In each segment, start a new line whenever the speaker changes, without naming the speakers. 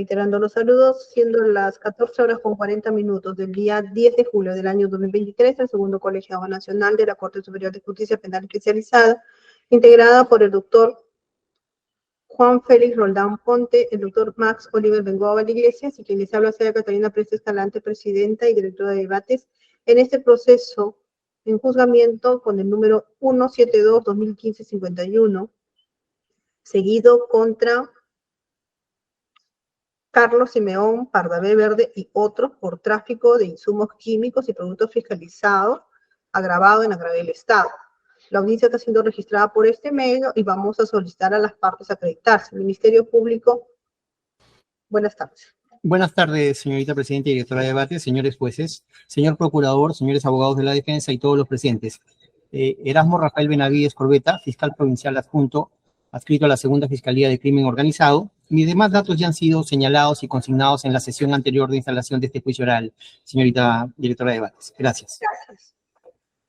Reiterando los saludos, siendo las 14:40 del día 10 de julio del año 2023, el segundo Colegiado Nacional de la Corte Superior de Justicia Penal Especializada, integrada por el doctor Juan Félix Roldán Ponte, el doctor Max Oliver Bengoa Valdeiglesias, y quien les habla sea Catalina Presta Escalante, presidenta y directora de debates, en este proceso en juzgamiento con el número 172-2015-51, seguido contra Carlos Simeón Pardavé Verde y otros por tráfico de insumos químicos y productos fiscalizados, agravado en agravio del Estado. La audiencia está siendo registrada por este medio y vamos a solicitar a las partes acreditarse. Ministerio Público, buenas tardes.
Buenas tardes, señorita presidenta y directora de debate, señores jueces, señor procurador, señores abogados de la defensa y todos los presentes. Erasmo Rafael Benavides Corbeta, fiscal provincial adjunto, adscrito a la Segunda Fiscalía de Crimen Organizado. Mis demás datos ya han sido señalados y consignados en la sesión anterior de instalación de este juicio oral, señorita directora de debates. Gracias.
Gracias.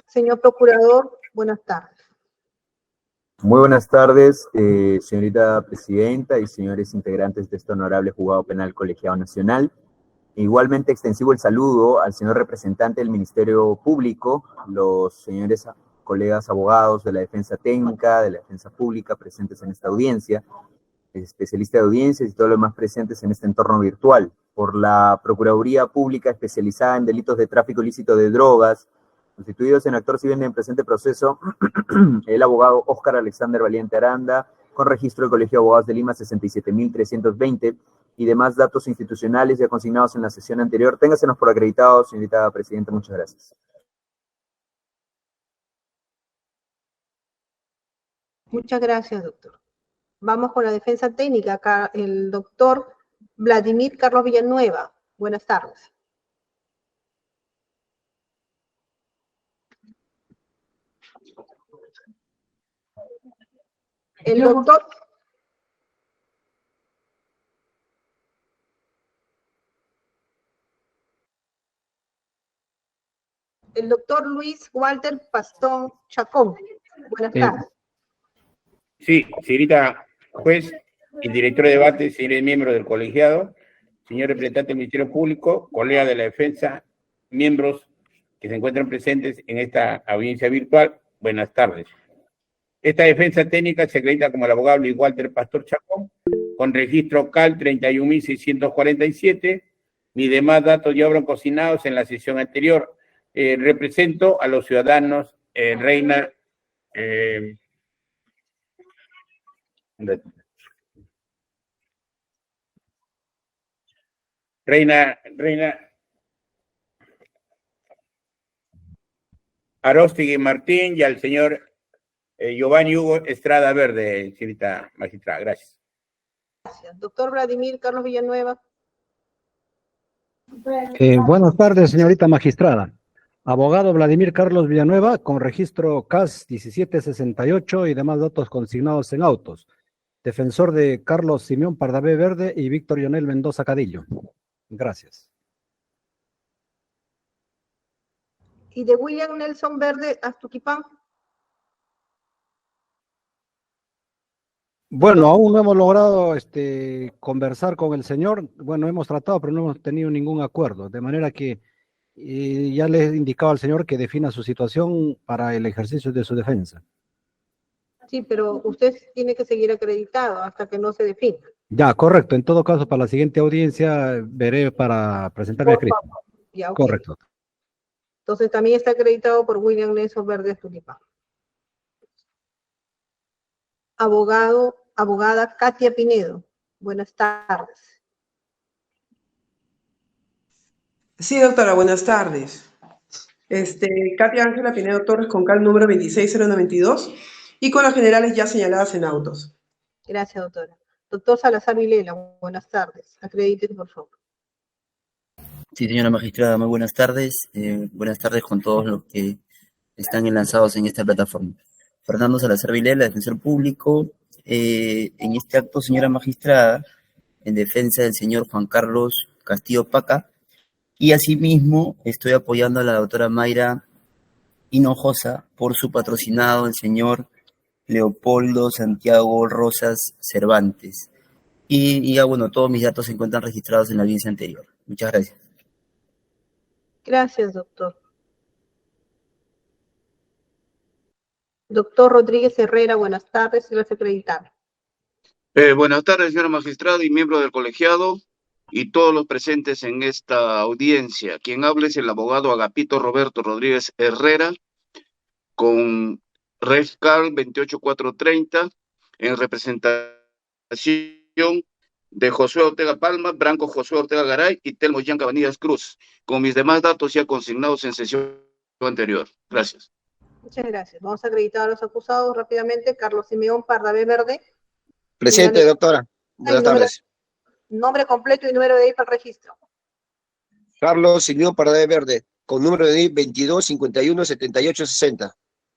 Señor procurador, buenas tardes.
Muy buenas tardes, señorita presidenta y señores integrantes de este honorable juzgado penal colegiado nacional. Igualmente extensivo el saludo al señor representante del Ministerio Público, los señores colegas abogados de la defensa técnica, de la defensa pública presentes en esta audiencia, especialistas de audiencias y todos los demás presentes en este entorno virtual. Por la Procuraduría Pública especializada en delitos de tráfico ilícito de drogas, constituidos en actor civil en presente proceso, el abogado Óscar Alexander Valiente Aranda, con registro del Colegio de Abogados de Lima 67.320, y demás datos institucionales ya consignados en la sesión anterior. Téngasenos por acreditados, señorita presidenta. Muchas gracias.
Muchas gracias, doctor. Vamos con la defensa técnica. Acá el doctor Vladimir Carlos Villanueva. Buenas tardes. El doctor Luis Walter Pastón Chacón. Buenas tardes.
Sí, señorita juez y director de debate, señores miembros del colegiado, señor representante del Ministerio Público, colega de la defensa, miembros que se encuentran presentes en esta audiencia virtual, buenas tardes. Esta defensa técnica se acredita como el abogado Luis Walter Pastor Chacón, con registro CAL 31.647. Mis demás datos ya fueron consignados en la sesión anterior. Represento a los ciudadanos Reina Aróstegui Martín y al señor Giovanni Hugo Estrada Verde, señorita magistrada. Gracias.
Gracias. Doctor Vladimir Carlos Villanueva.
Buenas tardes, señorita magistrada. Abogado Vladimir Carlos Villanueva, con registro CAS 1768 y demás datos consignados en autos. Defensor de Carlos Simeón Pardavé Verde y Víctor Lionel Mendoza Cadillo. Gracias.
Y de William Nelson Verde Astuquipán.
Bueno, aún no hemos logrado conversar con el señor. Bueno, hemos tratado, pero no hemos tenido ningún acuerdo. De manera que ya le he indicado al señor que defina su situación para el ejercicio de su defensa.
Sí, pero usted tiene que seguir acreditado hasta que no se defina.
Ya, correcto. En todo caso, para la siguiente audiencia veré para presentarme escrito.
Ya, okay.
Correcto.
Entonces también está acreditado por William Nelson Verde Astuquipán. Abogada Katia Pinedo. Buenas tardes.
Sí, doctora, buenas tardes. Katia Ángela Pinedo Torres, con CAL número 26092 y con las generales ya señaladas en autos.
Gracias, doctora. Doctor Salazar Vilela, buenas tardes. Acredítese, por favor.
Sí, señora magistrada, muy buenas tardes. Buenas tardes con todos los que están enlazados en esta plataforma. Fernando Salazar Vilela, defensor público. En este acto, señora magistrada, en defensa del señor Juan Carlos Castillo Paca, y asimismo estoy apoyando a la doctora Mayra Hinojosa por su patrocinado, el señor Leopoldo Santiago Rosas Cervantes. Y ya, bueno, todos mis datos se encuentran registrados en la audiencia anterior. Muchas gracias.
Gracias, doctor. Doctor Rodríguez Herrera, buenas tardes, gracias acreditado.
Buenas tardes, señor magistrado y miembro del colegiado y todos los presentes en esta audiencia. Quien habla es el abogado Agapito Roberto Rodríguez Herrera, con Rescal 28430, en representación de Josué Ortega Palma, Branco Josué Ortega Garay y Telmo Jean Cabanillas Cruz, con mis demás datos ya consignados en sesión anterior. Gracias.
Muchas gracias. Vamos a acreditar a los acusados rápidamente. Carlos Simeón Pardavé Verde.
Presente, doctora. Buenas tardes.
Nombre completo y número de DNI para el registro.
Carlos Simeón Pardavé Verde, con número de DNI 22 51 78 60.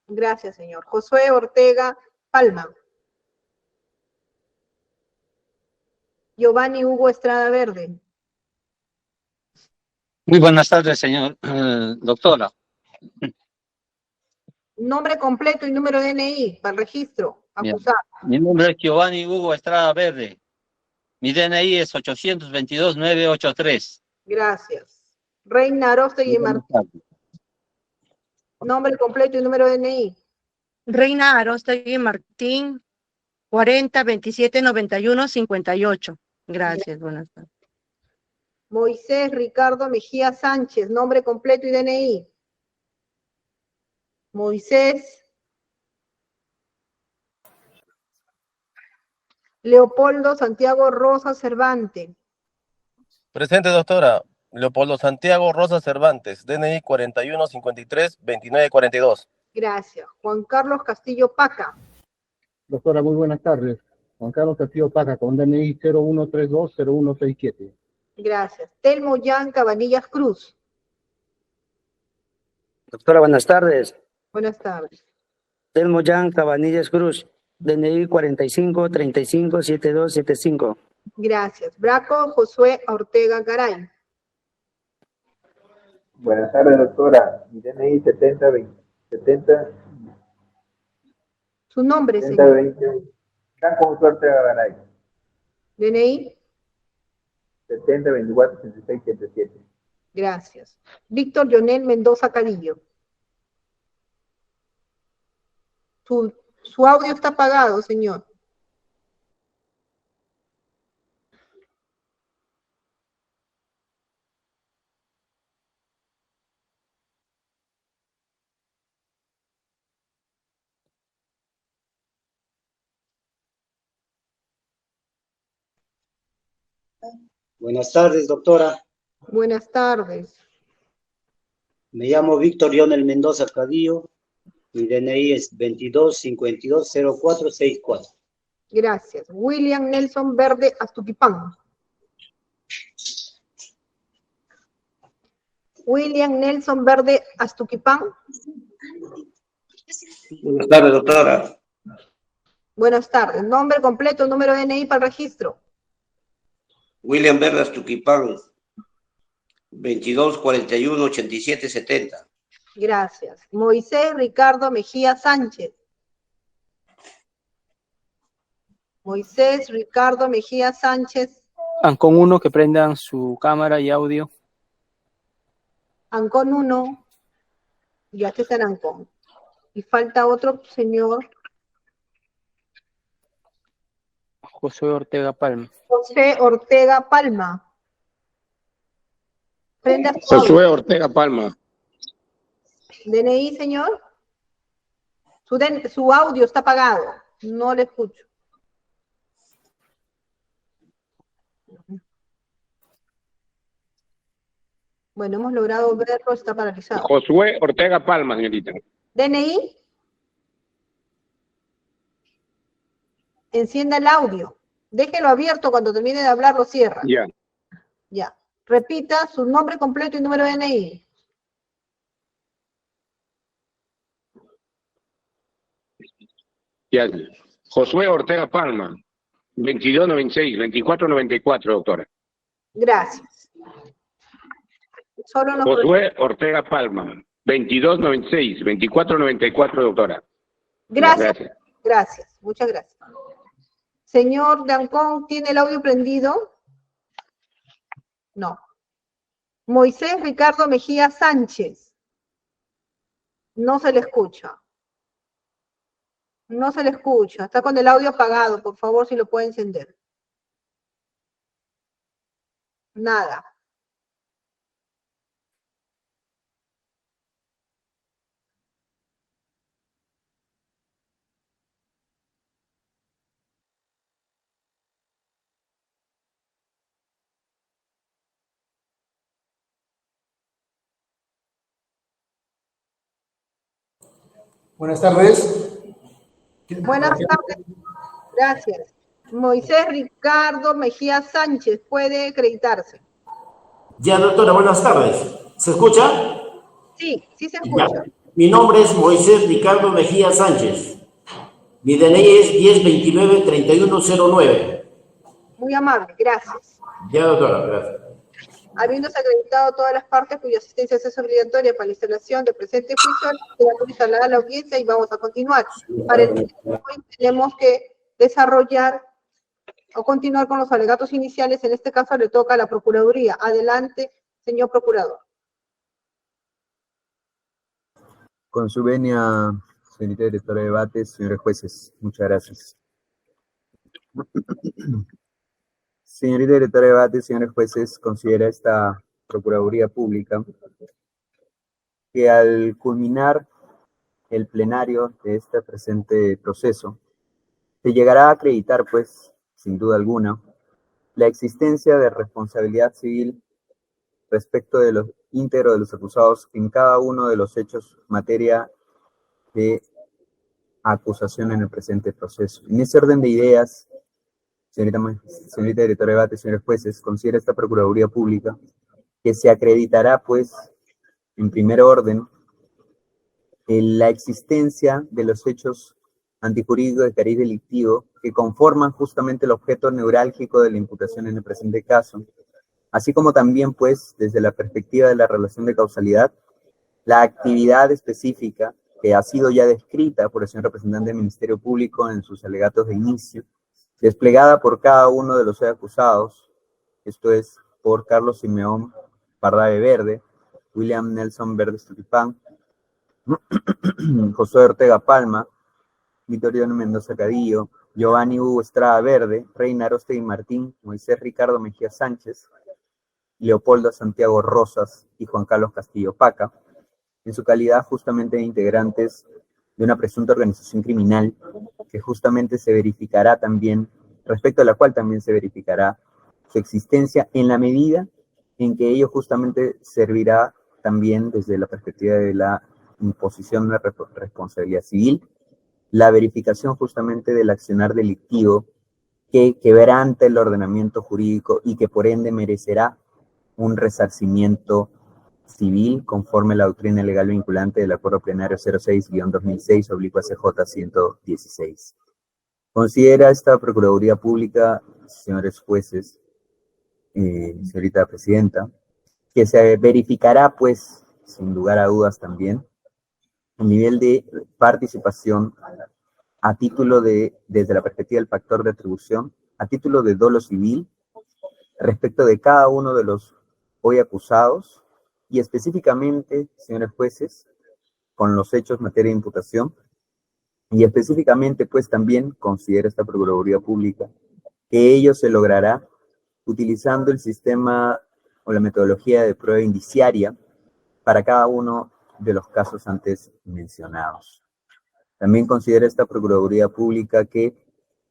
Gracias, señor. Josué Ortega Palma. Giovanni Hugo Estrada Verde.
Muy buenas tardes, señor doctora.
Nombre completo y número de DNI para el registro. Acusado.
Mi nombre es Giovanni Hugo Estrada Verde. Mi DNI es 822-983.
Gracias. Reina Arostegui Martín. Nombre completo y número de DNI.
Reina Arostegui Martín, 40 27 91 58. Gracias, buenas tardes.
Moisés Ricardo Mejía Sánchez, nombre completo y DNI. Moisés Leopoldo Santiago Rosa Cervantes.
Presente, doctora. Leopoldo Santiago Rosa Cervantes, DNI 41 53 29 42.
Gracias. Juan Carlos Castillo Paca.
Doctora, muy buenas tardes. Juan Carlos Castillo Paca, con DNI 0132-0167.
Gracias. Telmo Jean Cabanillas Cruz.
Doctora, buenas tardes.
Buenas tardes.
Telmo Jean Cabanillas Cruz, DNI 45 35 72 75.
Gracias. Braco Josué Ortega Garay.
Buenas tardes, doctora. Mi DNI 70 70
Su nombre,
70
señor.
20. Branco Josué Ortega Garay.
DNI.
70 24 86 77.
Gracias. Víctor Jonel Mendoza Cadillo. Su audio está apagado, señor.
Buenas tardes, doctora.
Buenas tardes.
Me llamo Víctor Lionel Mendoza Cadillo. Mi DNI es 22 52 04 64.
Gracias. William Nelson Verde Astuquipán. William Nelson Verde Astuquipán.
Buenas tardes, doctora.
Buenas tardes. Nombre completo, número de DNI para el registro.
William Verde Astuquipán. 22 41 87 70.
Gracias. Moisés Ricardo Mejía Sánchez. Moisés Ricardo Mejía Sánchez.
Ancon 1, que prendan su cámara y audio.
Ancon 1. Ya que está en Ancon. Y falta otro señor.
Josué Ortega Palma.
José Ortega Palma. Prenda su
Josué
audio.
Ortega Palma.
DNI, señor. Su audio está apagado. No le escucho. Bueno, hemos logrado verlo, está paralizado.
Josué Ortega Palma, señorita.
DNI. Encienda el audio. Déjelo abierto, cuando termine de hablar lo cierra.
Ya.
Ya. Repita su nombre completo y número de DNI.
Ya. Josué Ortega Palma. 2296, 2494, doctora.
Gracias. Solo nos...
Josué Ortega Palma. 2296, 2494, doctora.
Gracias. Gracias. Muchas gracias. Señor Dancón, ¿tiene el audio prendido? No. Moisés Ricardo Mejía Sánchez. No se le escucha. No se le escucha. Está con el audio apagado. Por favor, si lo puede encender. Nada.
Buenas tardes.
Buenas tardes. Gracias. Moisés Ricardo Mejía Sánchez, puede acreditarse.
Ya, doctora, buenas tardes. ¿Se escucha?
Sí, sí se escucha.
Ya. Mi nombre es Moisés Ricardo Mejía Sánchez. Mi DNI es 1029-3109.
Muy amable, gracias.
Ya, doctora, gracias.
Habiéndose acreditado todas las partes cuya asistencia es obligatoria para la instalación del presente juicio, queda instalada la audiencia y vamos a continuar. Para el día de hoy tenemos que desarrollar o continuar con los alegatos iniciales. En este caso le toca a la Procuraduría. Adelante, señor Procurador.
Con su venia, señorita directora de debates, señores jueces, muchas gracias. Señorita directora de debates, señores jueces, considera esta Procuraduría Pública que al culminar el plenario de este presente proceso, se llegará a acreditar, pues, sin duda alguna, la existencia de responsabilidad civil respecto de los íntegros de los acusados en cada uno de los hechos materia de acusación en el presente proceso. En ese orden de ideas, señorita directora de debate, señores jueces, considera esta Procuraduría Pública que se acreditará, pues, en primer orden, en la existencia de los hechos antijurídicos de cariz delictivo que conforman justamente el objeto neurálgico de la imputación en el presente caso, así como también, pues, desde la perspectiva de la relación de causalidad, la actividad específica que ha sido ya descrita por el señor representante del Ministerio Público en sus alegatos de inicio, desplegada por cada uno de los acusados, esto es, por Carlos Simeón Pardavé Verde, William Nelson Verde Estupipán, José Ortega Palma, Vittorio Mendoza Cadillo, Giovanni Hugo Estrada Verde, Reina Arostegui Martín, Moisés Ricardo Mejía Sánchez, Leopoldo Santiago Rosas y Juan Carlos Castillo Paca, en su calidad justamente de integrantes de una presunta organización criminal que justamente se verificará también, respecto a la cual también se verificará su existencia en la medida en que ello justamente servirá también desde la perspectiva de la imposición de responsabilidad civil, la verificación justamente del accionar delictivo que quebranta el ordenamiento jurídico y que por ende merecerá un resarcimiento civil conforme a la doctrina legal vinculante del Acuerdo Plenario 06-2006/ACJ-116. Considera esta Procuraduría Pública, señores jueces, señorita presidenta, que se verificará, pues, sin lugar a dudas también, el nivel de participación a título de, desde la perspectiva del factor de atribución, a título de dolo civil, respecto de cada uno de los hoy acusados, y específicamente, señores jueces, con los hechos en materia de imputación, y específicamente, pues, también considera esta Procuraduría Pública que ello se logrará utilizando el sistema o la metodología de prueba indiciaria para cada uno de los casos antes mencionados. También considera esta Procuraduría Pública que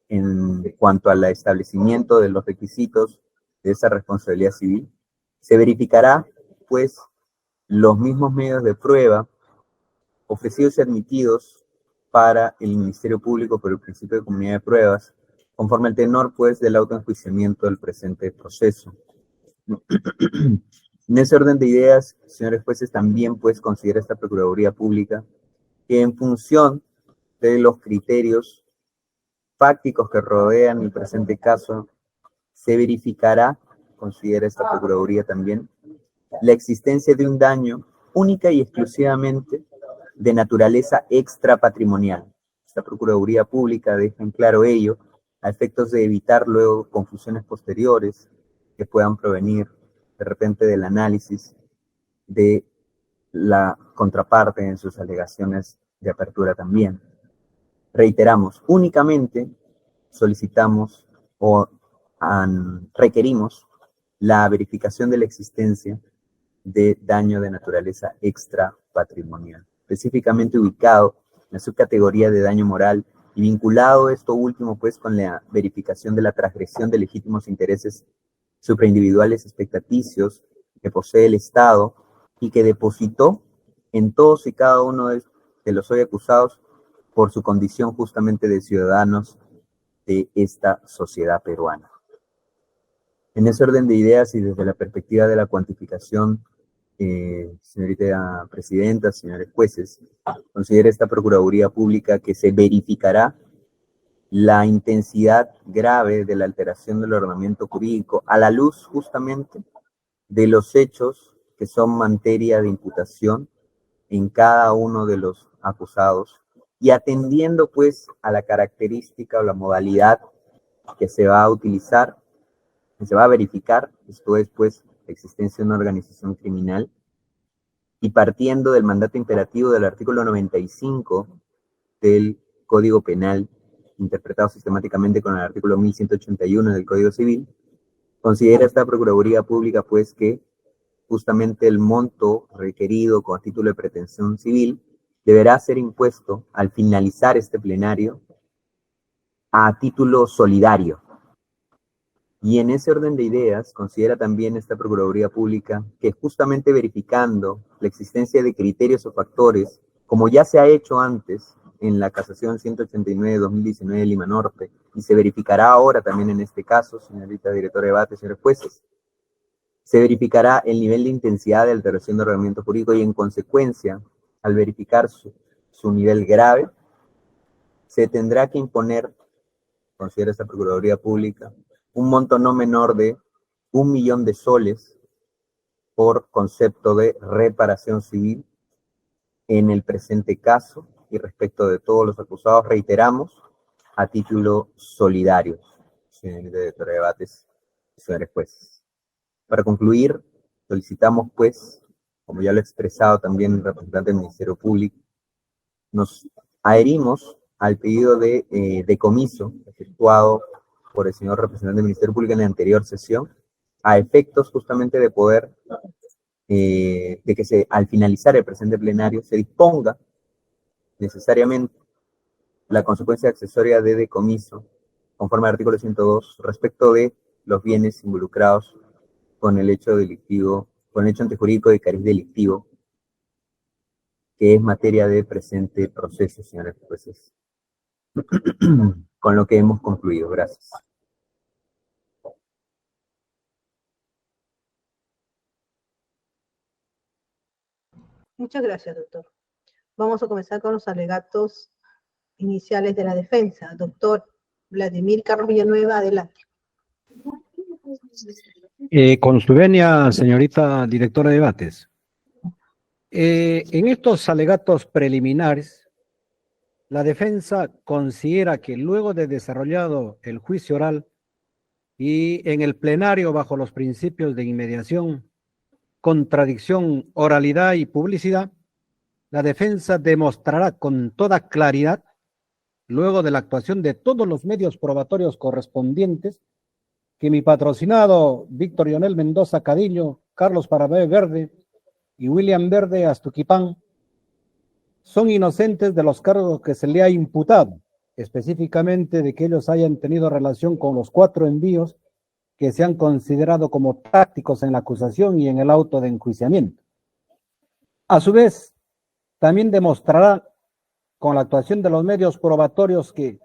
en cuanto al establecimiento de los requisitos de esa responsabilidad civil, se verificará, pues, los mismos medios de prueba ofrecidos y admitidos para el Ministerio Público por el principio de comunidad de pruebas, conforme al tenor, pues, del autoenjuiciamiento del presente proceso. En ese orden de ideas, señores jueces, también, pues, considera esta Procuraduría Pública que en función de los criterios fácticos que rodean el presente caso, se verificará, considera esta Procuraduría también, la existencia de un daño única y exclusivamente de naturaleza extrapatrimonial. Esta Procuraduría Pública deja en claro ello a efectos de evitar luego confusiones posteriores que puedan provenir de repente del análisis de la contraparte en sus alegaciones de apertura también. Reiteramos, únicamente solicitamos o requerimos la verificación de la existencia de daño de naturaleza extrapatrimonial, específicamente ubicado en la subcategoría de daño moral y vinculado esto último pues con la verificación de la transgresión de legítimos intereses supraindividuales expectaticios que posee el Estado y que depositó en todos y cada uno de los hoy acusados por su condición justamente de ciudadanos de esta sociedad peruana. En ese orden de ideas y desde la perspectiva de la cuantificación, señorita presidenta, señores jueces, considera esta Procuraduría Pública que se verificará la intensidad grave de la alteración del ordenamiento jurídico a la luz justamente de los hechos que son materia de imputación en cada uno de los acusados y atendiendo pues a la característica o la modalidad que se va a utilizar, que se va a verificar, esto es pues la existencia de una organización criminal y partiendo del mandato imperativo del artículo 95 del Código Penal, interpretado sistemáticamente con el artículo 1181 del Código Civil, considera esta Procuraduría Pública pues que justamente el monto requerido con título de pretensión civil deberá ser impuesto al finalizar este plenario a título solidario. Y en ese orden de ideas, considera también esta Procuraduría Pública que justamente verificando la existencia de criterios o factores, como ya se ha hecho antes en la casación 189-2019 de Lima Norte, y se verificará ahora también en este caso, señorita directora de debate, señores jueces, se verificará el nivel de intensidad de alteración de ordenamiento jurídico y en consecuencia, al verificar su nivel grave, se tendrá que imponer, considera esta Procuraduría Pública, un monto no menor de 1 millón de soles por concepto de reparación civil en el presente caso y respecto de todos los acusados, reiteramos, a título solidario, señorita directora de debates, señores jueces. Para concluir, solicitamos pues, como ya lo ha expresado también el representante del Ministerio Público, nos adherimos al pedido de decomiso efectuado por el señor representante del Ministerio Público en la anterior sesión, a efectos justamente de poder, de que al finalizar el presente plenario se disponga necesariamente la consecuencia accesoria de decomiso, conforme al artículo 102, respecto de los bienes involucrados con el hecho delictivo, con el hecho antejurídico de cariz delictivo, que es materia de presente proceso, señores jueces. Con lo que hemos concluido. Gracias.
Muchas gracias, doctor. Vamos a comenzar con los alegatos iniciales de la defensa. Doctor Vladimir Carlos Villanueva, adelante.
Con su venia, señorita directora de debates. En estos alegatos preliminares, la defensa considera que luego de desarrollado el juicio oral y en el plenario bajo los principios de inmediación, contradicción, oralidad y publicidad, la defensa demostrará con toda claridad, luego de la actuación de todos los medios probatorios correspondientes, que mi patrocinado Víctor Lionel Mendoza Cadillo, Carlos Parabé Verde y William Verde Astuquipán son inocentes de los cargos que se le ha imputado, específicamente de que ellos hayan tenido relación con los 4 envíos que se han considerado como tácticos en la acusación y en el auto de enjuiciamiento. A su vez, también demostrará con la actuación de los medios probatorios que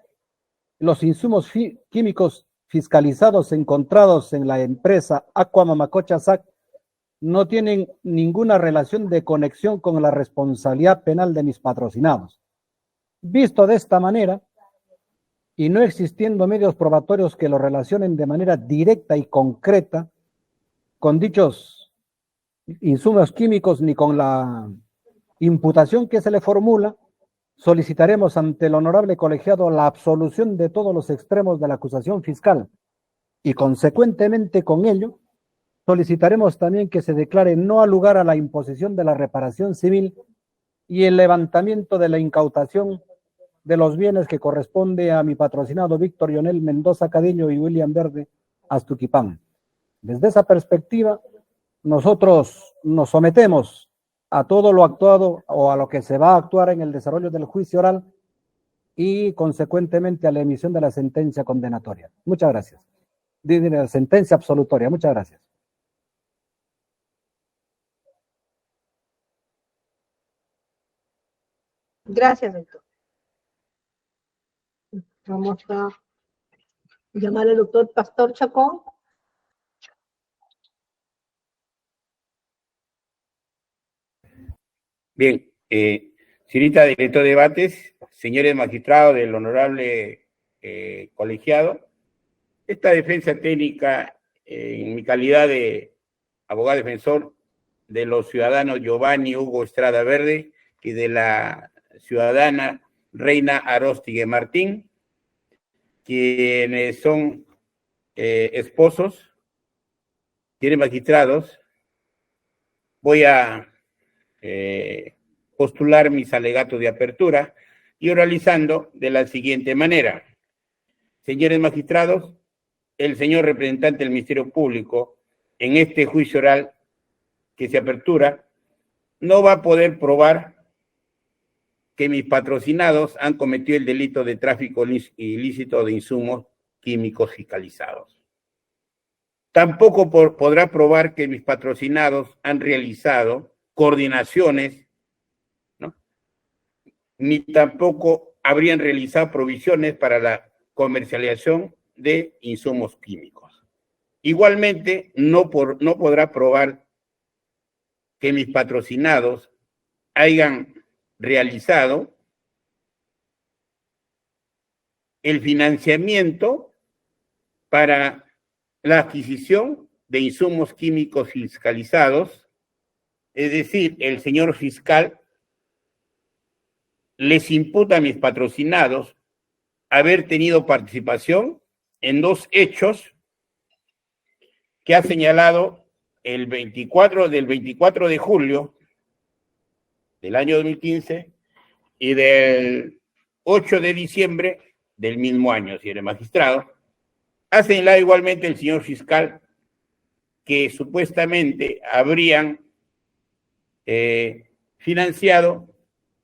los insumos químicos fiscalizados encontrados en la empresa Aqua Mamacocha SAC no tienen ninguna relación de conexión con la responsabilidad penal de mis patrocinados. Visto de esta manera, y no existiendo medios probatorios que lo relacionen de manera directa y concreta con dichos insumos químicos ni con la imputación que se le formula, solicitaremos ante el honorable colegiado la absolución de todos los extremos de la acusación fiscal y consecuentemente con ello solicitaremos también que se declare no al lugar a la imposición de la reparación civil y el levantamiento de la incautación de los bienes que corresponde a mi patrocinado Víctor Lionel Mendoza Cadillo y William Verde Astuquipán. Desde esa perspectiva, nosotros nos sometemos a todo lo actuado o a lo que se va a actuar en el desarrollo del juicio oral y consecuentemente a la emisión de la sentencia condenatoria. Muchas gracias. De la sentencia absolutoria. Muchas gracias.
Gracias, doctor. Vamos a llamar al doctor Pastor Chacón.
Bien, señorita director de debates, señores magistrados del honorable colegiado, esta defensa técnica, en mi calidad de abogado defensor de los ciudadanos Giovanni Hugo Estrada Verde y de la ciudadana Reina Aróstigue Martín, quienes son esposos, tienen magistrados, voy a postular mis alegatos de apertura y oralizando de la siguiente manera. Señores magistrados, el señor representante del Ministerio Público en este juicio oral que se apertura no va a poder probar que mis patrocinados han cometido el delito de tráfico ilícito de insumos químicos fiscalizados. Tampoco podrá probar que mis patrocinados han realizado coordinaciones, ¿no? Ni tampoco habrían realizado provisiones para la comercialización de insumos químicos. Igualmente, no podrá probar que mis patrocinados hayan realizado el financiamiento para la adquisición de insumos químicos fiscalizados, es decir, el señor fiscal les imputa a mis patrocinados haber tenido participación en dos hechos que ha señalado del 24 de julio del año 2015 y del 8 de diciembre del mismo año, si eres magistrado. Ha señalado igualmente el señor fiscal que supuestamente habrían financiado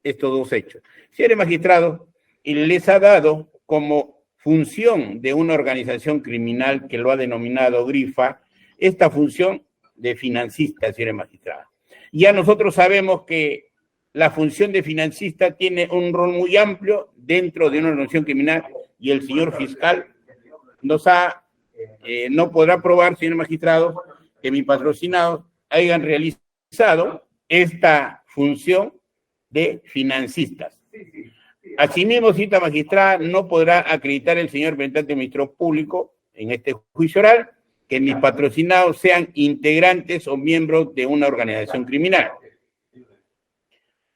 estos dos hechos. Si eres magistrado, y les ha dado como función de una organización criminal que lo ha denominado Grifa, esta función de financista, si eres magistrado. Ya nosotros sabemos que la función de financista tiene un rol muy amplio dentro de una organización criminal y el señor fiscal no podrá probar, señor magistrado, que mis patrocinados hayan realizado esta función de financistas. Asimismo, cita magistrada, no podrá acreditar el señor representante del Ministerio Público en este juicio oral que mis patrocinados sean integrantes o miembros de una organización criminal.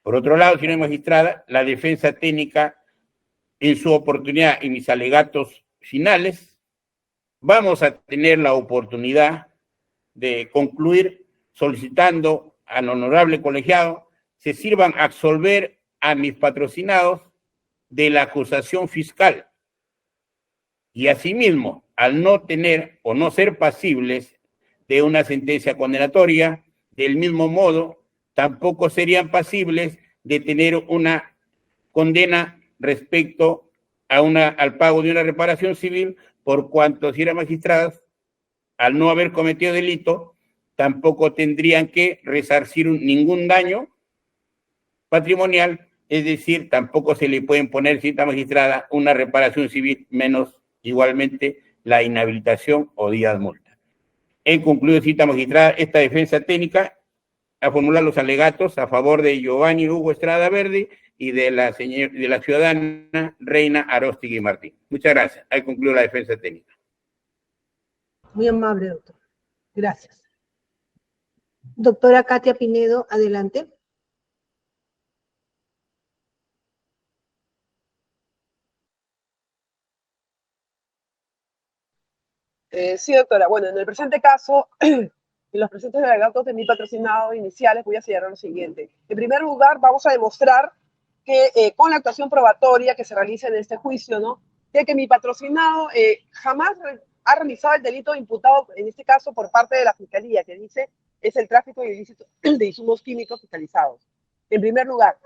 Por otro lado, señora magistrada, la defensa técnica, en su oportunidad y mis alegatos finales, vamos a tener la oportunidad de concluir solicitando al honorable colegiado se sirvan a absolver a mis patrocinados de la acusación fiscal y asimismo, al no tener o no ser pasibles de una sentencia condenatoria, del mismo modo, tampoco serían pasibles de tener una condena respecto a al pago de una reparación civil, por cuanto, si eran magistradas, al no haber cometido delito, tampoco tendrían que resarcir ningún daño patrimonial, es decir, tampoco se le pueden poner, cita magistrada, una reparación civil, menos igualmente la inhabilitación o días multa. En concluido, cita magistrada, esta defensa técnica a formular los alegatos a favor de Giovanni Hugo Estrada Verde y de la ciudadana Reina Aróstigue Martín. Muchas gracias. Ahí concluyo la defensa técnica.
Muy amable, doctor. Gracias. Doctora Katia Pinedo, adelante.
Sí, doctora. Bueno, en el presente caso, en los presentes alegatos de mi patrocinado iniciales voy a señalar lo siguiente. En primer lugar, vamos a demostrar que con la actuación probatoria que se realiza en este juicio, ¿no? De que mi patrocinado jamás ha realizado el delito imputado, en este caso, por parte de la Fiscalía, que dice es el tráfico ilícito de insumos químicos fiscalizados. En primer lugar,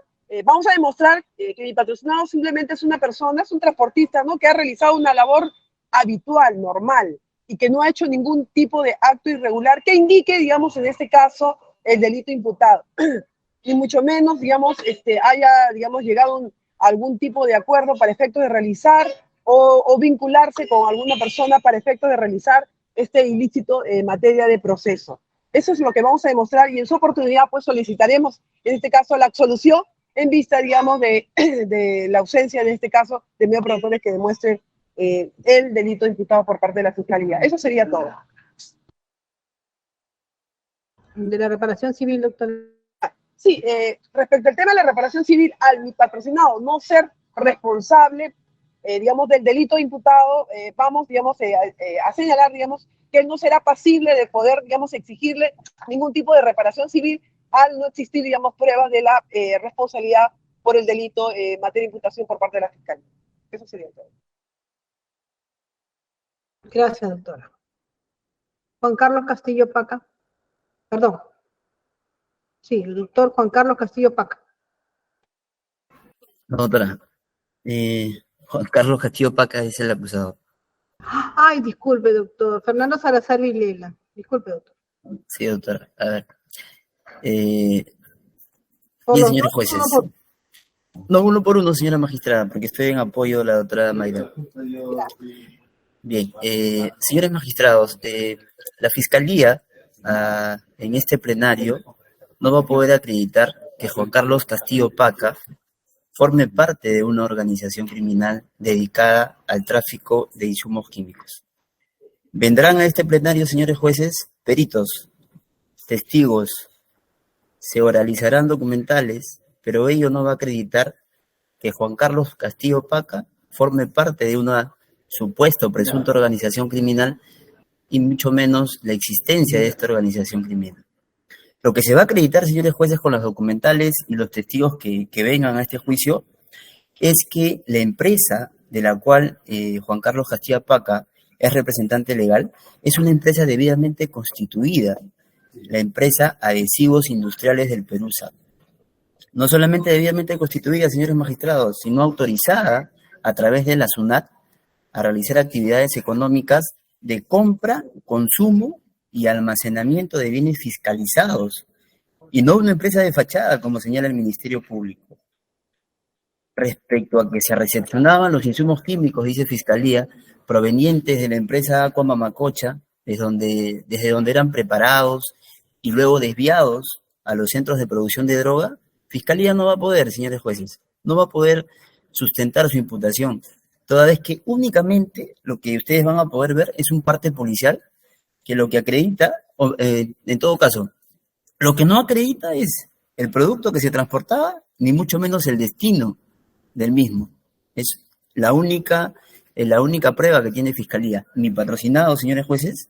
vamos a demostrar que mi patrocinado simplemente es una persona, es un transportista, ¿no? Que ha realizado una labor habitual, normal, y que no ha hecho ningún tipo de acto irregular que indique, digamos, en este caso, el delito imputado. Y mucho menos, digamos, haya, digamos, llegado a algún tipo de acuerdo para efectos de realizar o vincularse con alguna persona para efectos de realizar este ilícito en materia de proceso. Eso es lo que vamos a demostrar y en su oportunidad, pues, solicitaremos, en este caso, la absolución en vista, digamos, de la ausencia, en este caso, de medios probatorios que demuestren el delito imputado por parte de la Fiscalía. Eso sería todo.
De la reparación civil, doctor.
Sí, respecto al tema de la reparación civil, al mi patrocinado no ser responsable, digamos, del delito imputado, vamos, digamos, a señalar, digamos, que él no será pasible de poder, digamos, exigirle ningún tipo de reparación civil al no existir, digamos, pruebas de la responsabilidad por el delito en materia de imputación por parte de la Fiscalía. Eso sería todo.
Gracias, doctora. Juan Carlos Castillo Paca. Perdón. Sí, el doctor Juan Carlos Castillo Paca.
No, doctora. Juan Carlos Castillo Paca es el acusado.
Ay, disculpe, doctor. Fernando Salazar Vilela. Disculpe, doctor.
Sí, doctora. A ver.
¿Por
Bien,
los
señores
dos,
jueces.
uno
No, uno por uno, señora magistrada, porque estoy en apoyo de la doctora Mayra. Bien, señores magistrados, la Fiscalía en este plenario no va a poder acreditar que Juan Carlos Castillo Paca forme parte de una organización criminal dedicada al tráfico de insumos químicos. Vendrán a este plenario, señores jueces, peritos, testigos, se oralizarán documentales, pero ello no va a acreditar que Juan Carlos Castillo Paca forme parte de una supuesta o presunta organización criminal y mucho menos la existencia de esta organización criminal. Lo que se va a acreditar, señores jueces, con los documentales y los testigos que vengan a este juicio es que la empresa de la cual Juan Carlos Castillo Paca es representante legal es una empresa debidamente constituida, la empresa Adhesivos Industriales del Perú S.A. No solamente debidamente constituida, señores magistrados, sino autorizada a través de la SUNAT a realizar actividades económicas de compra, consumo y almacenamiento de bienes fiscalizados, y no una empresa de fachada, como señala el Ministerio Público. Respecto a que se recepcionaban los insumos químicos, dice Fiscalía, provenientes de la empresa Aqua Mamacocha, desde donde eran preparados y luego desviados a los centros de producción de droga, Fiscalía no va a poder, señores jueces, no va a poder sustentar su imputación, toda vez que únicamente lo que ustedes van a poder ver es un parte policial que lo que acredita, en todo caso, lo que no acredita es el producto que se transportaba, ni mucho menos el destino del mismo. Es la única prueba que tiene Fiscalía. Mi patrocinado, señores jueces,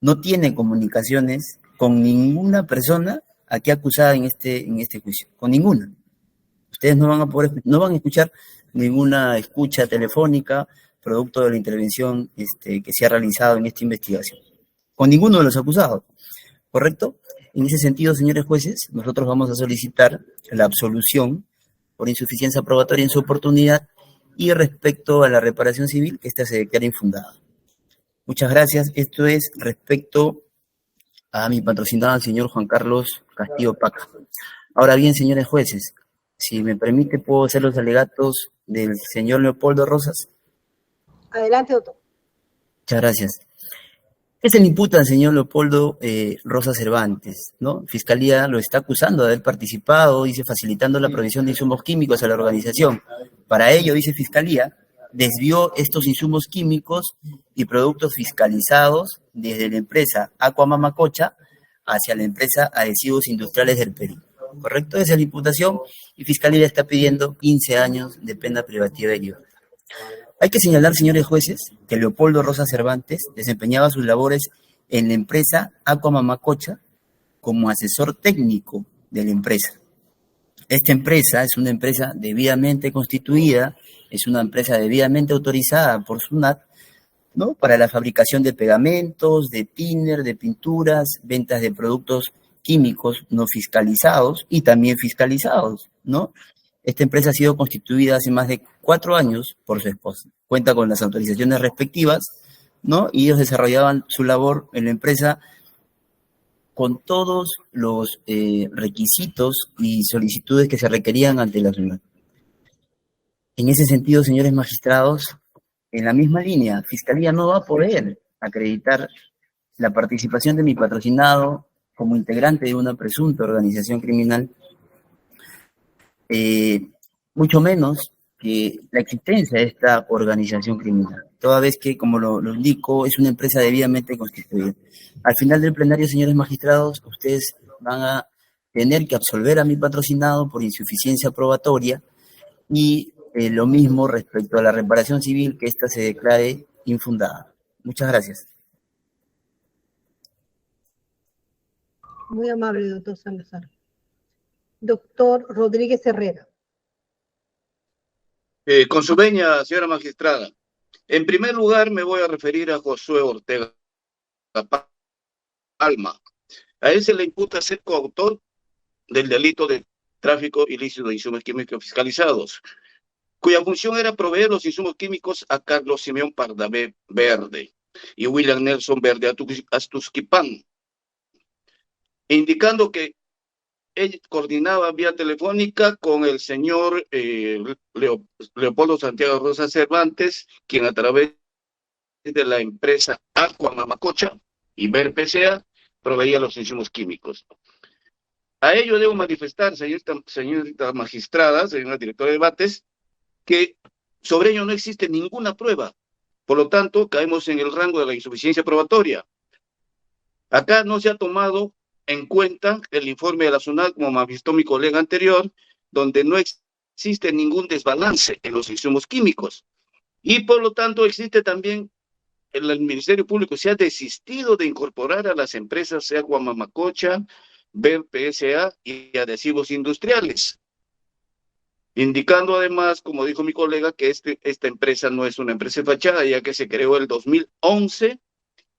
no tiene comunicaciones con ninguna persona aquí acusada en este juicio, con ninguna. Ustedes no van a escuchar ninguna escucha telefónica producto de la intervención que se ha realizado en esta investigación, con ninguno de los acusados, ¿correcto? En ese sentido, señores jueces, nosotros vamos a solicitar la absolución por insuficiencia probatoria en su oportunidad y respecto a la reparación civil, que ésta se declara infundada. Muchas gracias. Esto es respecto a mi patrocinado, el señor Juan Carlos Castillo Paca. Ahora bien, señores jueces, si me permite, puedo hacer los alegatos del señor Leopoldo Rosas.
Adelante, doctor.
Muchas gracias. ¿Qué se le imputa al señor Leopoldo Rosas Cervantes, ¿no? Fiscalía lo está acusando de haber participado, dice, facilitando la provisión de insumos químicos a la organización. Para ello, dice Fiscalía, desvió estos insumos químicos y productos fiscalizados desde la empresa Aqua Mamacocha hacia la empresa Adhesivos Industriales del Perú. ¿Correcto? Esa es la imputación y Fiscalía está pidiendo 15 años de pena privativa de libertad. Hay que señalar, señores jueces, que Leopoldo Rosa Cervantes desempeñaba sus labores en la empresa Aqua Mamacocha como asesor técnico de la empresa. Esta empresa es una empresa debidamente constituida, es una empresa debidamente autorizada por SUNAT, ¿no? Para la fabricación de pegamentos, de thinner, de pinturas, ventas de productos químicos no fiscalizados y también fiscalizados, ¿no? Esta empresa ha sido constituida hace más de 4 años por su esposa. Cuenta con las autorizaciones respectivas, ¿no? Y ellos desarrollaban su labor en la empresa con todos los requisitos y solicitudes que se requerían ante la SUNAT. En ese sentido, señores magistrados, en la misma línea, Fiscalía no va a poder acreditar la participación de mi patrocinado como integrante de una presunta organización criminal, mucho menos que la existencia de esta organización criminal, toda vez que, como lo indico, es una empresa debidamente constituida. Al final del plenario, señores magistrados, ustedes van a tener que absolver a mi patrocinado por insuficiencia probatoria y lo mismo respecto a la reparación civil, que ésta se declare infundada. Muchas gracias.
Muy amable, doctor Salazar. Doctor Rodríguez Herrera.
Con su venia, señora magistrada. En primer lugar, me voy a referir a Josué Ortega Palma. A él se le imputa ser coautor del delito de tráfico ilícito de insumos químicos fiscalizados, cuya función era proveer los insumos químicos a Carlos Simeón Pardavé Verde y William Nelson Verde Astusquipán, indicando que él coordinaba vía telefónica con el señor Leopoldo Santiago Rosa Cervantes, quien a través de la empresa Aqua Mamacocha y Ver PCA proveía los insumos químicos. A ello debo manifestar, señorita magistrada, señora directora de debates, que sobre ello no existe ninguna prueba. Por lo tanto, caemos en el rango de la insuficiencia probatoria. Acá no se ha tomado en cuenta el informe de la SUNAT, como manifestó mi colega anterior, donde no existe ningún desbalance en los insumos químicos. Y por lo tanto existe también, el Ministerio Público se ha desistido de incorporar a las empresas Aqua Mamacocha, Ver PSA y adhesivos industriales, indicando además, como dijo mi colega, que esta empresa no es una empresa de fachada, ya que se creó el 2011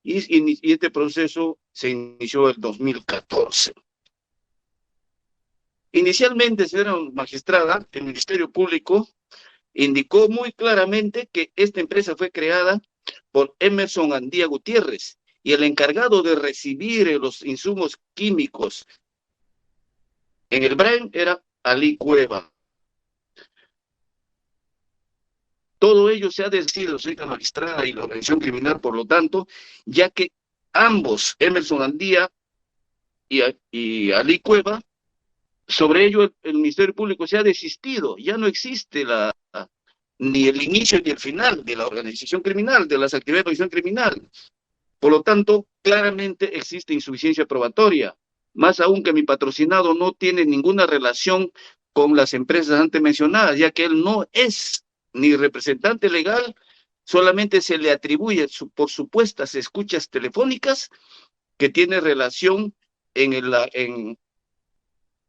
y este proceso se inició el 2014. Inicialmente, señora magistrada, el Ministerio Público indicó muy claramente que esta empresa fue creada por Emerson Andía Gutiérrez y el encargado de recibir los insumos químicos en el BRAEM era Ali Cueva. Todo ello se ha decidido, señora magistrada, y la organización criminal, por lo tanto, ya que ambos, Emerson Andía y Ali Cueva, sobre ello el Ministerio Público se ha desistido. Ya no existe ni el inicio ni el final de la organización criminal, de las actividades de organización criminal. Por lo tanto, claramente existe insuficiencia probatoria. Más aún que mi patrocinado no tiene ninguna relación con las empresas antes mencionadas, ya que él no es ni representante legal, solamente se le atribuye por supuestas escuchas telefónicas que tiene relación en la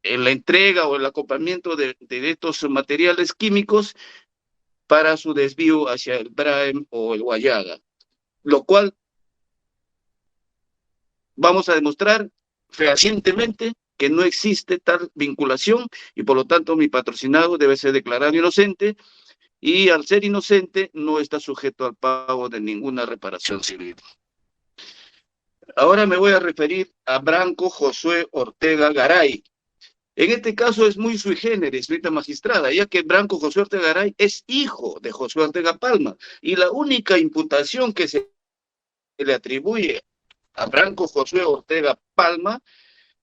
entrega o el acompañamiento de estos materiales químicos para su desvío hacia el BRAEM o el Guayaga, lo cual vamos a demostrar fehacientemente que no existe tal vinculación y por lo tanto mi patrocinado debe ser declarado inocente y al ser inocente no está sujeto al pago de ninguna reparación civil. Ahora me voy a referir a Branco Josué Ortega Garay. En este caso es muy sui generis, señorita magistrada, ya que Branco Josué Ortega Garay es hijo de Josué Ortega Palma y la única imputación que se le atribuye a Branco Josué Ortega Palma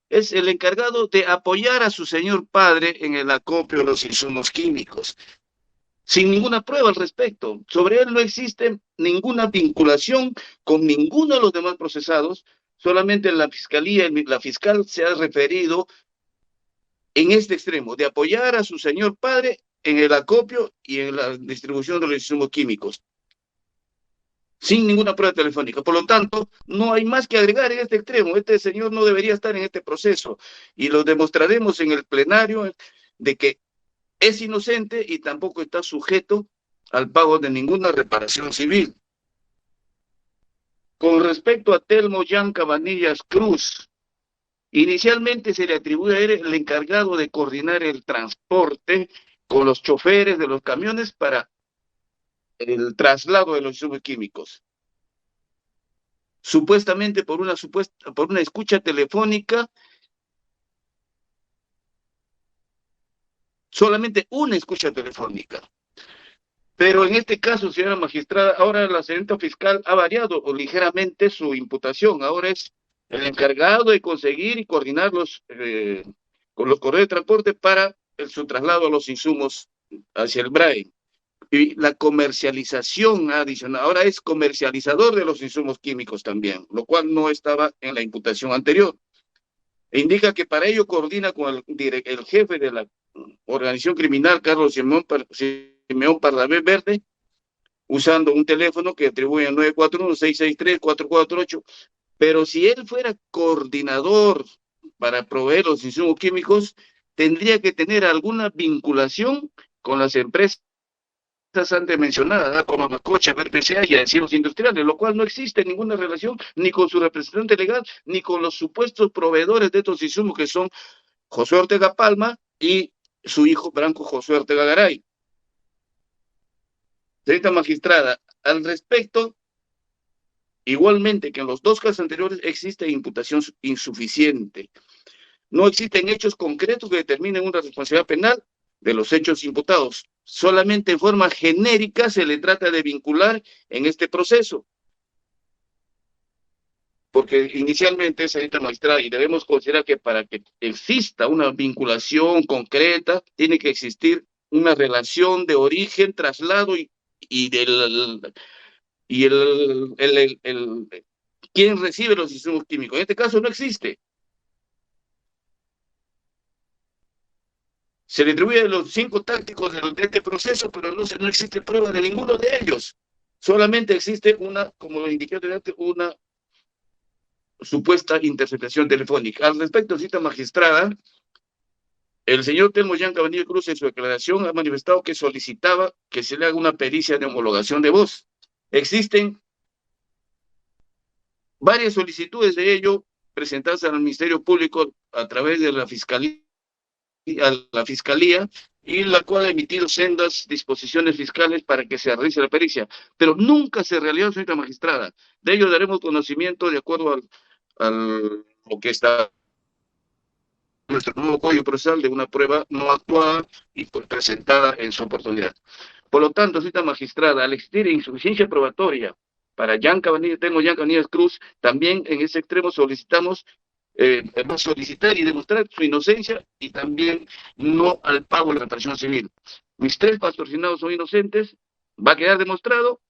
es el encargado de apoyar a su señor padre en el acopio de los insumos químicos, sin ninguna prueba al respecto. Sobre él no existe ninguna vinculación con ninguno de los demás procesados, solamente la fiscalía, la fiscal se ha referido en este extremo, de apoyar a su señor padre en el acopio y en la distribución de los insumos químicos, sin ninguna prueba telefónica. Por lo tanto, no hay más que agregar en este extremo. Este señor no debería estar en este proceso, y lo demostraremos en el plenario de que es inocente y tampoco está sujeto al pago de ninguna reparación civil. Con respecto a Telmo Jan Cabanillas Cruz, inicialmente se le atribuye a él el encargado de coordinar el transporte con los choferes de los camiones para el traslado de los insumos químicos. Supuestamente por una escucha telefónica, solamente una escucha telefónica. Pero en este caso, señora magistrada, ahora la señorita fiscal ha variado ligeramente su imputación. Ahora es el encargado de conseguir y coordinar con los correos de transporte para su traslado a los insumos hacia el BRAE. Y la comercialización adicional, ahora es comercializador de los insumos químicos también, lo cual no estaba en la imputación anterior. E indica que para ello coordina con el jefe de la organización criminal, Carlos Simeón Pardavé Verde, usando un teléfono que atribuye al 941-663-448. Pero si él fuera coordinador para proveer los insumos químicos, tendría que tener alguna vinculación con las empresas antes mencionadas, como Macocha, BPCA y Adhesivos Industriales, lo cual no existe ninguna relación ni con su representante legal, ni con los supuestos proveedores de estos insumos, que son José Ortega Palma y su hijo Branco José Ortega Garay. Señorita magistrada, al respecto, igualmente que en los dos casos anteriores existe imputación insuficiente. No existen hechos concretos que determinen una responsabilidad penal de los hechos imputados. Solamente en forma genérica se le trata de vincular en este proceso. Porque inicialmente, señorita magistrada, y debemos considerar que para que exista una vinculación concreta, tiene que existir una relación de origen, traslado quién recibe los insumos químicos. En este caso no existe. Se le atribuye los 5 tácticos de este proceso, pero no existe prueba de ninguno de ellos. Solamente existe como lo indiqué anteriormente, una supuesta interceptación telefónica. Al respecto, cita magistrada, el señor Telmo Jan Cabanillas Cruz en su declaración ha manifestado que solicitaba que se le haga una pericia de homologación de voz. Existen varias solicitudes de ello presentadas al Ministerio Público a través de la Fiscalía, y la cual ha emitido sendas disposiciones fiscales para que se realice la pericia, pero nunca se realizó, señorita magistrada. De ello daremos conocimiento de acuerdo a lo que está nuestro nuevo Código Procesal, de una prueba no actuada y presentada en su oportunidad. Por lo tanto, señorita magistrada, al existir insuficiencia probatoria para Telmo Jan Cabanillas Cruz, también en ese extremo solicitamos solicitar y demostrar su inocencia y también no al pago de la reparación civil. Mis 3 patrocinados son inocentes, va a quedar demostrado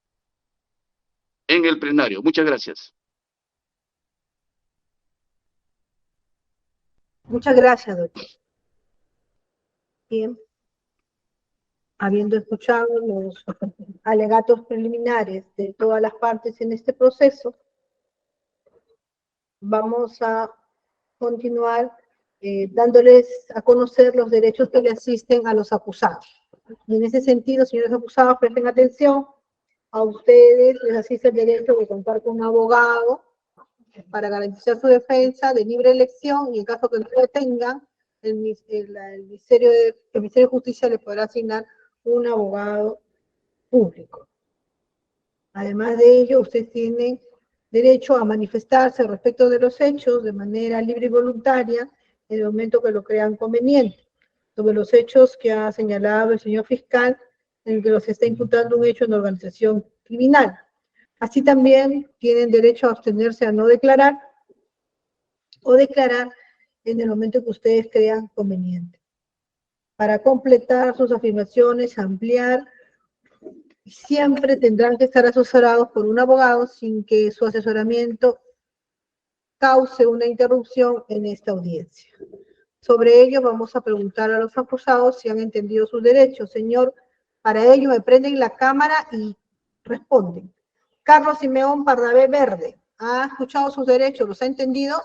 en el plenario. Muchas gracias.
Muchas gracias, doctor. Bien. Habiendo escuchado los alegatos preliminares de todas las partes en este proceso, vamos a continuar dándoles a conocer los derechos que le asisten a los acusados. Y en ese sentido, señores acusados, presten atención, a ustedes les asiste el derecho de contar con un abogado para garantizar su defensa de libre elección, y en caso que no lo tengan, el Ministerio de Justicia les podrá asignar un abogado público. Además de ello, ustedes tienen derecho a manifestarse respecto de los hechos de manera libre y voluntaria en el momento que lo crean conveniente, sobre los hechos que ha señalado el señor fiscal, en el que los está imputando un hecho en organización criminal. Así también tienen derecho a abstenerse a no declarar o declarar en el momento que ustedes crean conveniente. Para completar sus afirmaciones, ampliar, siempre tendrán que estar asesorados por un abogado sin que su asesoramiento cause una interrupción en esta audiencia. Sobre ello vamos a preguntar a los acusados si han entendido sus derechos. Señor, para ello me prenden la cámara y responden. Carlos Simeón Pardavé Verde, ¿ha escuchado sus derechos? ¿Los ha entendido?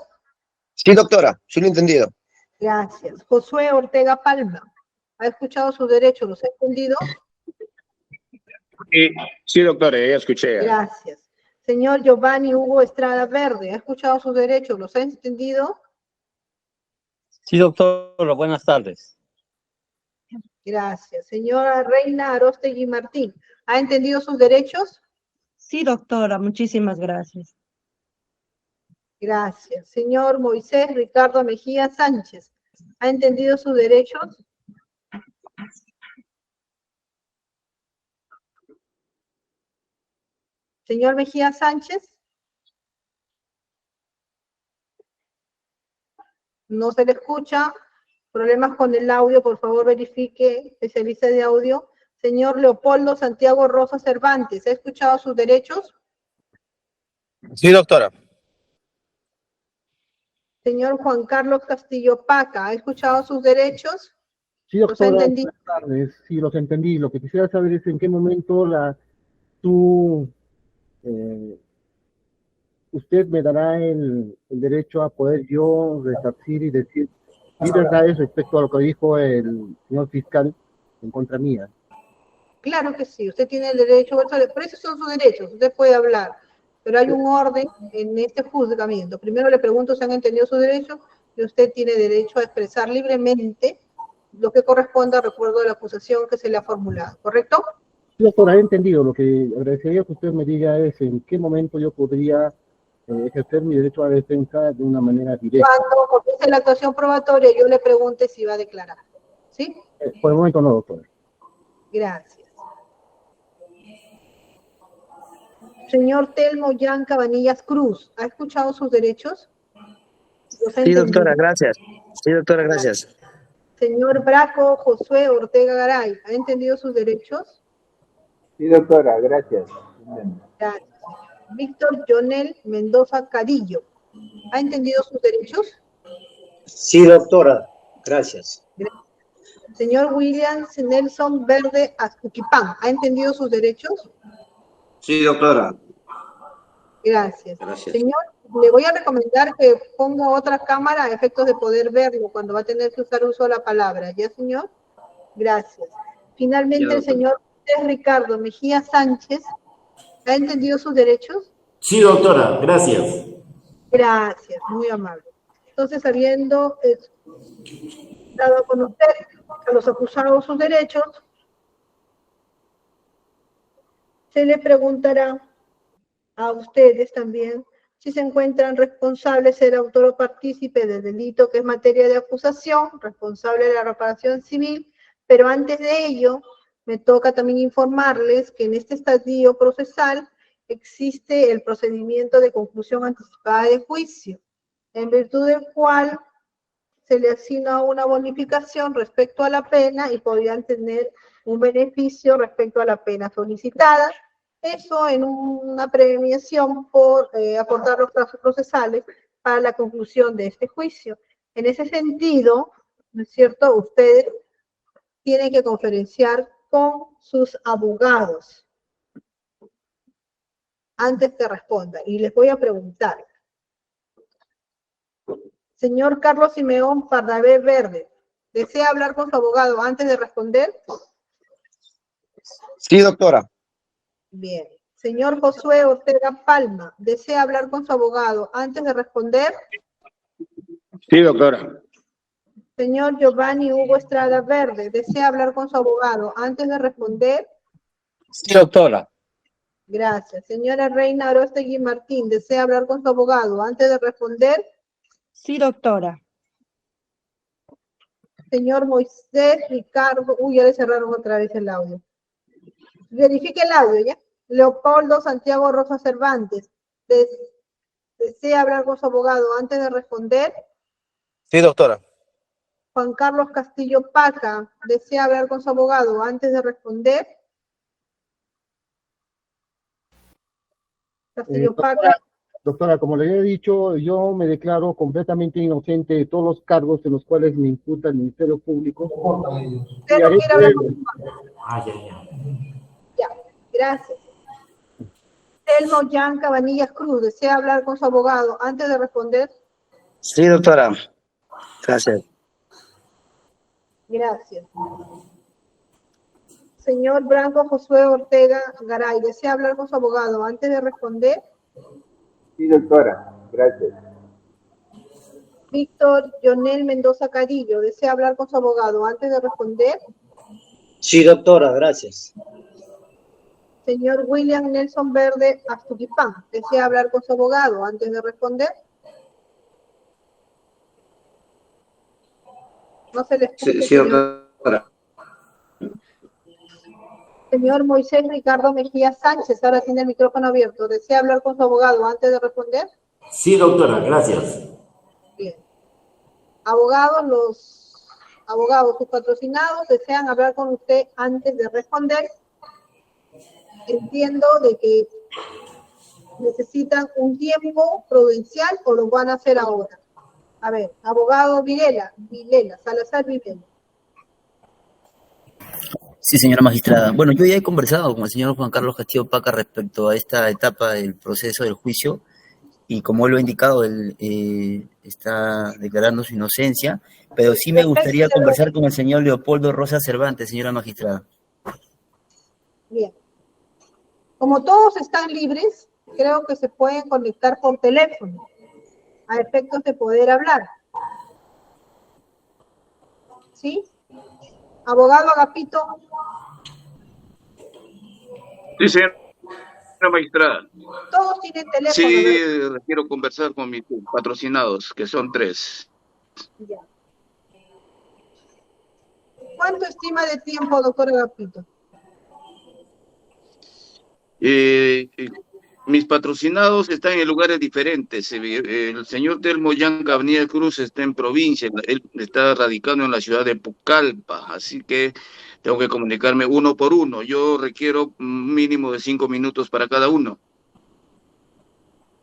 Sí, doctora, sí lo he entendido.
Gracias. Josué Ortega Palma, ¿ha escuchado sus derechos? ¿Los ha entendido?
Sí, doctora, ya escuché.
Gracias. Señor Giovanni Hugo Estrada Verde, ¿ha escuchado sus derechos? ¿Los ha entendido?
Sí, doctor, buenas tardes.
Gracias. Señora Reina Arostegui Martín, ¿ha entendido sus derechos?
Sí, doctora, muchísimas gracias.
Gracias. Señor Moisés Ricardo Mejía Sánchez, ¿ha entendido sus derechos? Señor Mejía Sánchez. No se le escucha. Problemas con el audio, por favor verifique, especialista de audio. Señor Leopoldo Santiago Rosa Cervantes, ¿ha escuchado sus derechos?
Sí, doctora.
Señor Juan Carlos Castillo Paca, ¿ha escuchado sus derechos?
Sí,
¿Los ha
doctora,
entendido?
buenas tardes. Sí, los entendí. Lo que quisiera saber es en qué momento usted me dará el derecho a poder yo resarcir y decir mis verdades respecto a lo que dijo el señor fiscal en contra mía.
Claro que sí, usted tiene el derecho, por eso son sus derechos, usted puede hablar, pero hay un orden en este juzgamiento. Primero le pregunto si han entendido sus derechos y usted tiene derecho a expresar libremente lo que corresponda al recuerdo de la acusación que se le ha formulado, ¿correcto?
Sí, doctora, he entendido. Lo que agradecería que usted me diga es en qué momento yo podría ejercer mi derecho a la defensa de una manera directa.
Cuando comience la actuación probatoria, yo le pregunte si va a declarar, ¿sí?
Por el momento no, doctora.
Gracias. Señor Telmo Jan Cabanillas Cruz, ¿ha escuchado sus derechos?
Sí, doctora, gracias. Sí, doctora, gracias.
Señor Braco Josué Ortega Garay, ¿ha entendido sus derechos?
Sí, doctora, gracias.
Gracias. Víctor Jonel Mendoza Cadillo, ¿ha entendido sus derechos?
Sí, doctora, gracias.
Señor William Nelson Verde Azcuquipán, ¿ha entendido sus derechos?
Sí, doctora.
Gracias.
Gracias.
Señor, le voy a recomendar que ponga otra cámara a efectos de poder verlo cuando va a tener que usar un sola palabra. ¿Ya, señor? Gracias. Finalmente,
Ya,
el señor Ricardo Mejía Sánchez, ¿ha entendido sus derechos?
Sí, doctora, gracias.
Gracias, muy amable. Entonces, habiendo dado a conocer a los acusados sus derechos, se le preguntará a ustedes también si se encuentran responsables, ser autor o partícipe del delito que es materia de acusación, responsable de la reparación civil, pero antes de ello, me toca también informarles que en este estadio procesal existe el procedimiento de conclusión anticipada de juicio, en virtud del cual se le asigna una bonificación respecto a la pena y podrían tener un beneficio respecto a la pena solicitada. Eso en una premiación por aportar los plazos procesales para la conclusión de este juicio. En ese sentido, ¿no es cierto?, ustedes tienen que conferenciar con sus abogados antes que responda. Y les voy a preguntar. Señor Carlos Simeón Pardavé Verde, ¿desea hablar con su abogado antes de responder?
Sí, doctora.
Bien. Señor Josué Ortega Palma, ¿desea hablar con su abogado antes de responder?
Sí, doctora.
Señor Giovanni Hugo Estrada Verde, ¿desea hablar con su abogado antes de responder?
Sí, doctora.
Gracias. Señora Reina Arostegui Martín, ¿desea hablar con su abogado antes de responder?
Sí, doctora.
Señor Moisés Ricardo, ya le cerraron otra vez el audio. Verifique el audio, ¿ya? Leopoldo Santiago Rosa Cervantes, ¿desea hablar con su abogado antes de responder?
Sí, doctora.
Juan Carlos Castillo Paca, ¿desea hablar con su abogado antes de responder? Castillo Paca.
Doctora, como le he dicho, yo me declaro completamente inocente de todos los cargos en los cuales me imputa el Ministerio Público.
¿Usted no quiere hablar con su abogado? Ya, gracias. Telmo Jan Cabanillas Cruz, ¿desea hablar con su abogado antes de responder?
Sí, doctora. Gracias.
Gracias. Señor Branco Josué Ortega Garay, ¿desea hablar con su abogado antes de responder?
Sí, doctora, gracias.
Víctor Yonel Mendoza Cadillo, ¿desea hablar con su abogado antes de responder?
Sí, doctora, gracias.
Señor William Nelson Verde Astuquipán, ¿desea hablar con su abogado antes de responder? No se le escucha.
Sí, doctora.
Señor Moisés Ricardo Mejía Sánchez, ahora tiene el micrófono abierto. ¿Desea hablar con su abogado antes de responder?
Sí, doctora, gracias.
Bien. Abogados, sus patrocinados, desean hablar con usted antes de responder. Entiendo de que necesitan un tiempo prudencial o lo van a hacer ahora. A ver, abogado Vilela, Salazar Vilela.
Sí, señora magistrada. Bueno, yo ya he conversado con el señor Juan Carlos Castillo Paca respecto a esta etapa del proceso del juicio y como él lo ha indicado, él está declarando su inocencia, pero sí me gustaría conversar con el señor Leopoldo Rosa Cervantes, señora magistrada.
Bien. Como todos están libres, creo que se pueden conectar por teléfono a efectos de poder hablar. ¿Sí? Abogado Agapito.
Sí, señora magistrada.
Todos tienen teléfono.
Sí, quiero conversar con mis patrocinados, que son 3.
Ya. ¿Cuánto estima de tiempo, doctor Agapito?
Mis patrocinados están en lugares diferentes. El señor Telmo Jan Cabanillas Cruz está en provincia, él está radicando en la ciudad de Pucallpa, así que tengo que comunicarme uno por uno. Yo requiero un mínimo de 5 minutos para cada uno.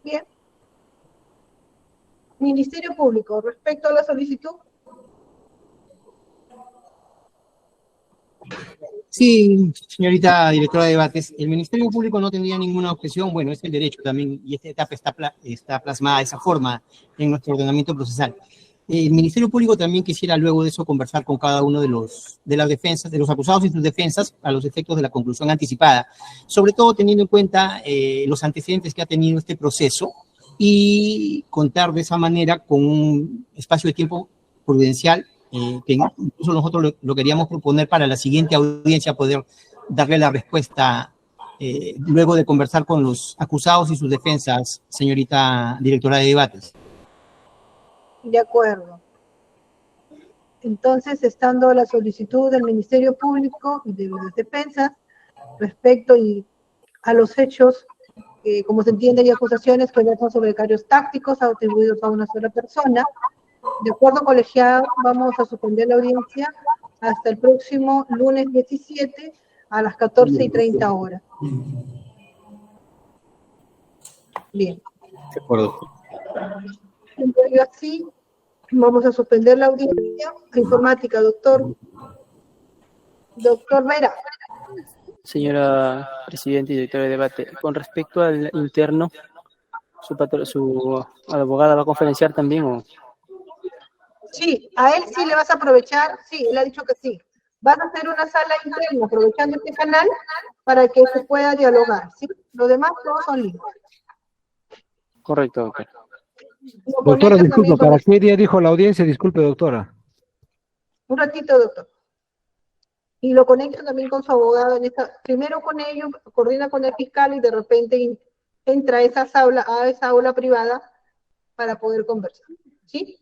Bien. Ministerio Público, respecto a la solicitud.
Sí, señorita directora de debates, el Ministerio Público no tendría ninguna objeción, bueno, es el derecho también, y esta etapa está plasmada de esa forma en nuestro ordenamiento procesal. El Ministerio Público también quisiera luego de eso conversar con cada uno de las defensas, de los acusados y sus defensas, a los efectos de la conclusión anticipada, sobre todo teniendo en cuenta los antecedentes que ha tenido este proceso y contar de esa manera con un espacio de tiempo prudencial que incluso nosotros lo queríamos proponer para la siguiente audiencia, poder darle la respuesta luego de conversar con los acusados y sus defensas, señorita directora de debates.
De acuerdo. Entonces, estando la solicitud del Ministerio Público y de las defensas respecto a los hechos, como se entiende, y acusaciones que versan sobre becarios tácticos atribuidos a una sola persona, de acuerdo colegiado, vamos a suspender la audiencia hasta el próximo lunes 17 a las 14:30 horas. Bien.
De acuerdo.
Entonces, así, vamos a suspender la audiencia. Informática, doctor Vera.
Señora Presidenta y Directora de Debate, con respecto al interno, ¿su abogada va a conferenciar también o...?
Sí, a él sí le vas a aprovechar, sí, él ha dicho que sí. Vas a hacer una sala interna aprovechando este canal para que se pueda dialogar, ¿sí? Los demás todos son libres.
Correcto, doctor.
Doctora, disculpe, ¿para qué día dijo la audiencia? Disculpe, doctora.
Un ratito, doctor. Y lo conecta también con su abogado primero con ellos, coordina con el fiscal y de repente entra a esa aula privada para poder conversar, ¿sí?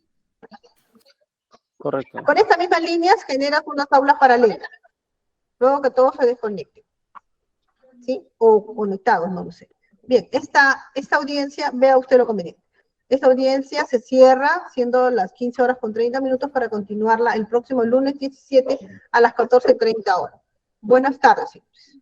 Correcto.
Con estas mismas líneas generas unas aulas paralelas, luego que todos se desconecten, ¿sí? O conectados, no lo sé. Bien, esta audiencia, vea usted lo conveniente. Esta audiencia se cierra siendo las 15:30 para continuarla el próximo lunes 17 a las 14:30 horas. Buenas tardes, señores.